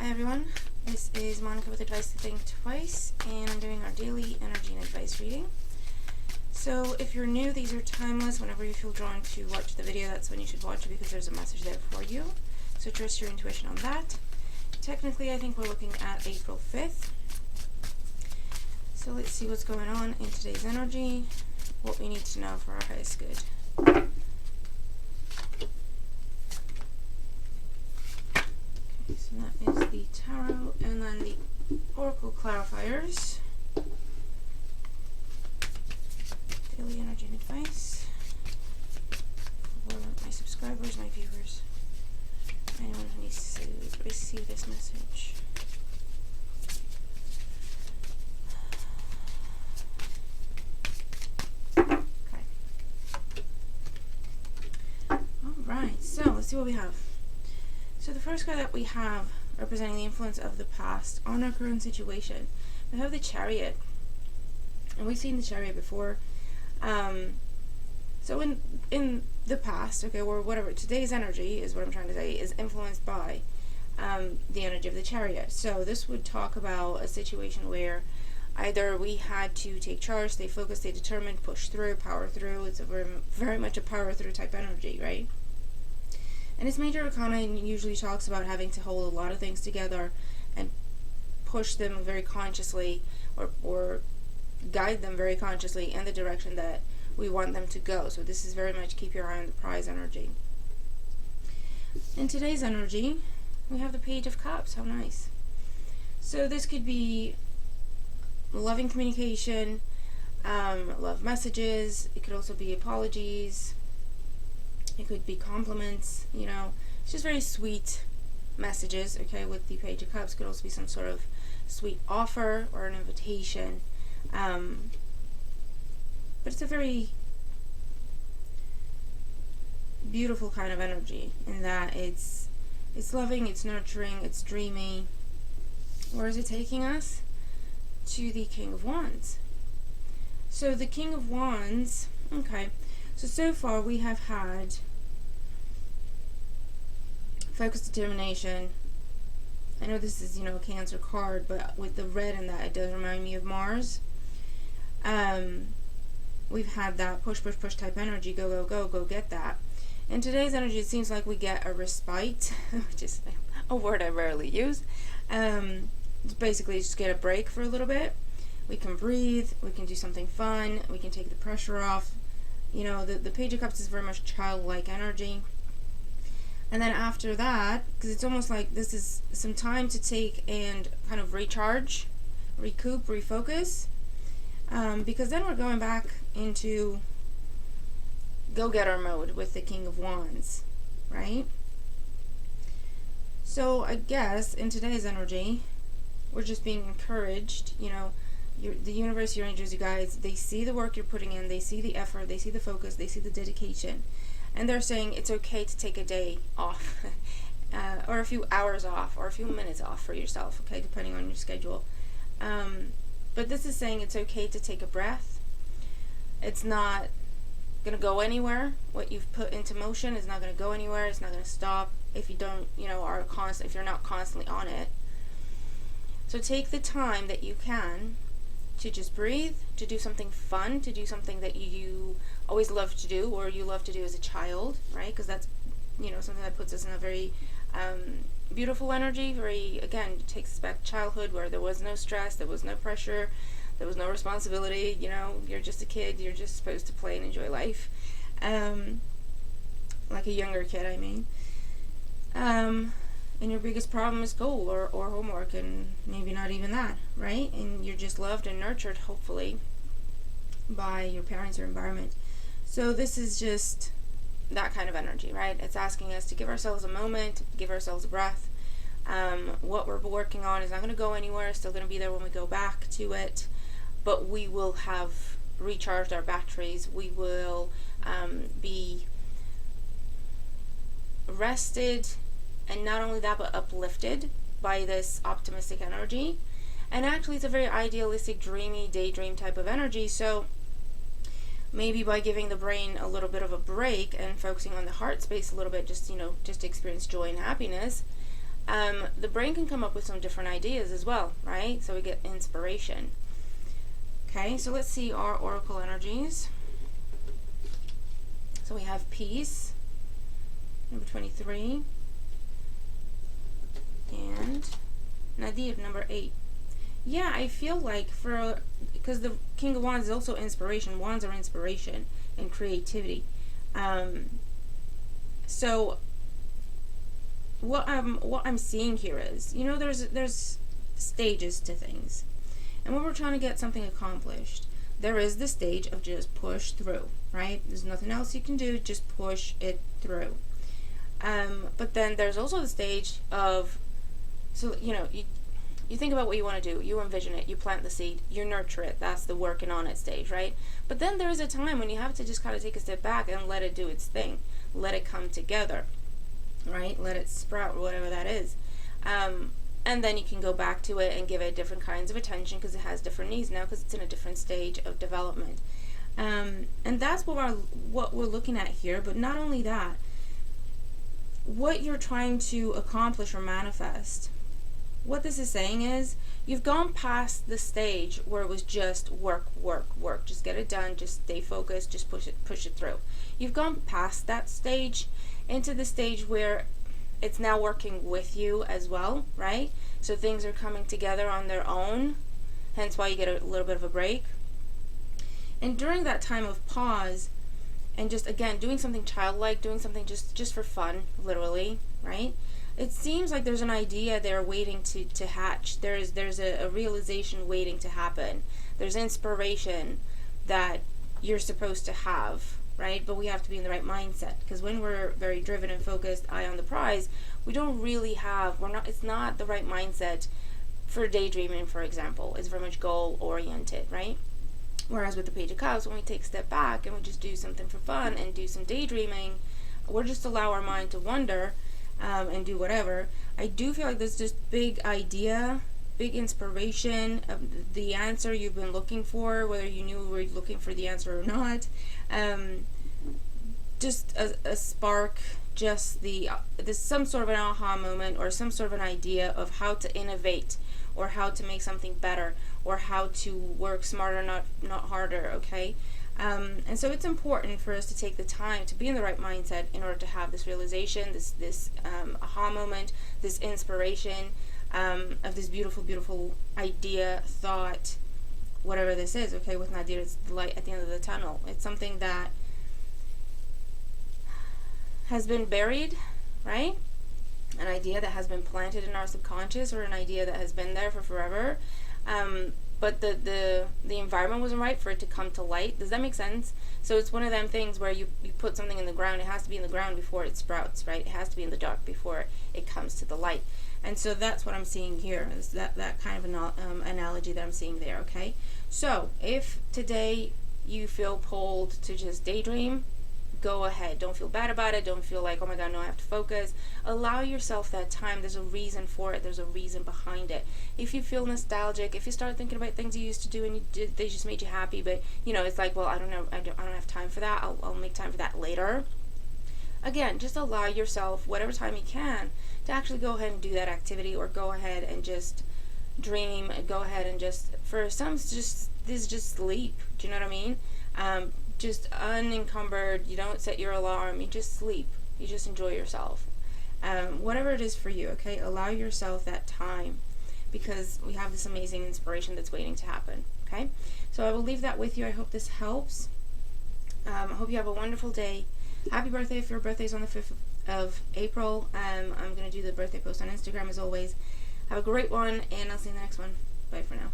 Hi everyone, this is Monica with Advice to Think Twice, and I'm doing our daily energy and advice reading. So if you're new, these are timeless. Whenever you feel drawn to watch the video, that's when you should watch it because there's a message there for you. So trust your intuition on that. Technically, I think we're looking at April 5th. So let's see what's going on in today's energy, what we need to know for our highest good. So that is the tarot, and then the oracle clarifiers. Daily energy and advice for my subscribers, my viewers, anyone who needs to receive this message. Okay. Alright, so let's see what we have. So the first card that we have representing the influence of the past on our current situation, we have the Chariot. And we've seen the Chariot before. So in the past, okay, or whatever, today's energy is what I'm trying to say, is influenced by the energy of the Chariot. So this would talk about a situation where either we had to take charge, stay focused, stay determined, push through, power through. It's a very much a power through type energy, right? And its major arcana usually talks about having to hold a lot of things together and push them very consciously, or guide them very consciously in the direction that we want them to go. So this is very much keep your eye on the prize energy. In today's energy, we have the Page of Cups. How nice. So this could be loving communication, love messages. It could also be apologies. It could be compliments, you know. It's just very sweet messages, okay, with the Page of Cups. It could also be some sort of sweet offer or an invitation. But it's a very beautiful kind of energy in that it's loving, it's nurturing, it's dreamy. Where is it taking us? To the King of Wands. So the King of Wands, okay. So far we have had focus, determination. I know this is, a Cancer card, but with the red in that, it does remind me of Mars. We've had that push type energy, go get that. In today's energy, it seems like we get a respite, which is a word I rarely use. Basically just get a break for a little bit. We can breathe, we can do something fun, we can take the pressure off. The Page of Cups is very much childlike energy. And then after that, because it's almost like this is some time to take and kind of recharge, recoup, refocus. Because then we're going back into go-getter mode with the King of Wands, right? So I guess in today's energy, we're just being encouraged, the universe, your angels, you guys, they see the work you're putting in, they see the effort, they see the focus, they see the dedication, and they're saying it's okay to take a day off, or a few hours off, or a few minutes off for yourself, okay, depending on your schedule. But this is saying it's okay to take a breath. It's not going to go anywhere. What you've put into motion is not going to go anywhere. It's not going to stop if you don't, if you're not constantly on it. So take the time that you can to just breathe, to do something fun, to do something that you always loved to do, or you loved to do as a child, right? Because that's, something that puts us in a very beautiful energy, again, it takes us back to childhood where there was no stress, there was no pressure, there was no responsibility, you're just a kid, you're just supposed to play and enjoy life. Like a younger kid, I mean. And your biggest problem is school or homework, and maybe not even that, right? And you're just loved and nurtured, hopefully, by your parents or environment. So this is just that kind of energy, right? It's asking us to give ourselves a moment, give ourselves a breath. What we're working on is not going to go anywhere. It's still going to be there when we go back to it, but we will have recharged our batteries. We will be rested, and not only that, but uplifted by this optimistic energy. And actually, it's a very idealistic, dreamy, daydream type of energy. So maybe by giving the brain a little bit of a break and focusing on the heart space a little bit, just to experience joy and happiness, the brain can come up with some different ideas as well, right? So we get inspiration. Okay, so let's see our oracle energies. So we have peace, number 23, and Nadir, number 8. Yeah, I feel like because the King of Wands is also inspiration. Wands are inspiration and creativity. So what I'm seeing here is, there's stages to things. And when we're trying to get something accomplished, there is the stage of just push through, right? There's nothing else you can do, just push it through. But then there's also the stage of, so, you think about what you want to do, you envision it, you plant the seed, you nurture it. That's the working on it stage, right? But then there is a time when you have to just kind of take a step back and let it do its thing. Let it come together, right? Let it sprout, whatever that is. And then you can go back to it and give it different kinds of attention because it has different needs now because it's in a different stage of development. And that's what we're looking at here. But not only that, what you're trying to accomplish or manifest, what this is saying is you've gone past the stage where it was just work, just get it done, just stay focused, just push it through. You've gone past that stage into the stage where it's now working with you as well, right? So things are coming together on their own, hence why you get a little bit of a break. And during that time of pause, and just, again, doing something childlike, doing something just for fun, literally, right? It seems like there's an idea there waiting to hatch. There's a realization waiting to happen. There's inspiration that you're supposed to have, right? But we have to be in the right mindset, because when we're very driven and focused, eye on the prize, we don't really it's not the right mindset for daydreaming, for example. It's very much goal oriented, right? Whereas with the Page of Cups, when we take a step back and we just do something for fun and do some daydreaming, or just allow our mind to wander and do whatever, I do feel like there's this big idea, big inspiration of the answer you've been looking for, whether you knew you were looking for the answer or not. Just a spark, just there's some sort of an aha moment or some sort of an idea of how to innovate or how to make something better or how to work smarter, not harder, okay? And so it's important for us to take the time to be in the right mindset in order to have this realization, this aha moment, this inspiration of this beautiful, beautiful idea, thought, whatever this is, okay? With Nadir, it's the light at the end of the tunnel. It's something that has been buried, right? An idea that has been planted in our subconscious, or an idea that has been there for forever. But the environment wasn't right for it to come to light. Does that make sense? So it's one of them things where you put something in the ground. It has to be in the ground before it sprouts, right? It has to be in the dark before it comes to the light. And so that's what I'm seeing here, is that kind of analogy that I'm seeing there, okay? So if today you feel pulled to just daydream, go ahead. Don't feel bad about it. Don't feel like, oh my God, no, I have to focus. Allow yourself that time. There's a reason for it. There's a reason behind it. If you feel nostalgic, if you start thinking about things you used to do and they just made you happy, but it's like, well, I don't know, I don't have time for that. I'll make time for that later. Again, just allow yourself whatever time you can to actually go ahead and do that activity, or go ahead and just dream. Go ahead and just, for some, this is just sleep. Do you know what I mean? Just unencumbered. You don't set your alarm. You just sleep. You just enjoy yourself. Whatever it is for you, okay? Allow yourself that time, because we have this amazing inspiration that's waiting to happen, okay? So I will leave that with you. I hope this helps. I hope you have a wonderful day. Happy birthday if your birthday is on the 5th of April. I'm going to do the birthday post on Instagram as always. Have a great one, and I'll see you in the next one. Bye for now.